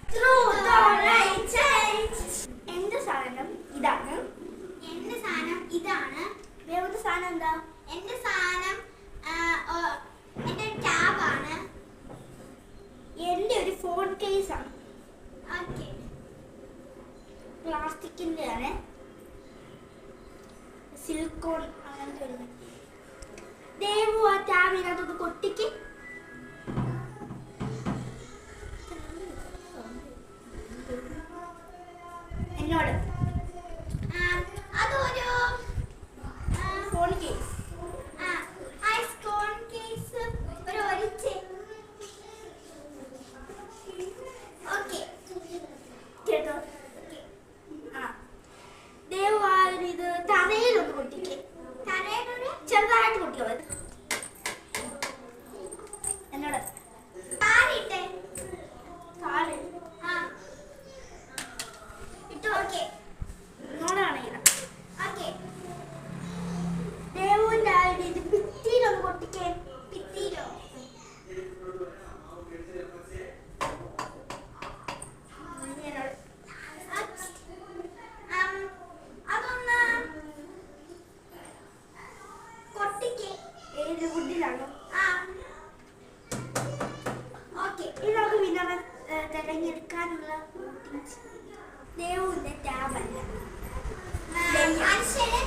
Truth or right change. എന്റെ സാധനം ഇതാണ്. എന്റെ സാധനം ഇതാണ്. വേറൊരു സാധനം എന്താ? എന്റെ സാധനം എന്റെ ടാബ് ആണ്. എന്റെ ഒരു ഫോൺ കേസ് ആണ്. ഓക്കേ. പ്ലാസ്റ്റിക്കിന്റെ ആണ്. സിലിക്കോൺ അങ്ങനത്തെ ഒരു ദേവു ആ ടാബിനകത്തൊന്ന് കൊട്ടിക്ക്. എന്നോട് അതൊരു ഫോൺ കേസ്. ഫോൺ കേസ് ഒരു ഒരിച്ച്. ഓക്കേ കേട്ടോ? ദേവു ആ ഒരു ഇത് തറയിലൊന്ന് കൊട്ടിക്ക്. തറയിലൊരു ചെറുതായിട്ട് കൊട്ടിക്കോ. എന്നോട് കാലിട്ടെ. കാല് ഇട്ടു. ഓക്കേ. എന്നോടാണ് ഇങ്ങനെ. ഓക്കേ. ദേവുവിന്റെ ആ ഒരു ഇത് ഭിത്തിയിലൊന്ന് കൊട്ടിക്കേ. ഭിത്തിയിലോ? അതൊന്ന് കൊട്ടിക്ക്. ഏത് വുഡിലാണോ? ഓക്കേ. ഇത് നമുക്ക് വിനോദ തിരഞ്ഞെടുക്കാനുള്ള ദേവുവിന്റെ ടാബല്ല. മനുഷ്യനെ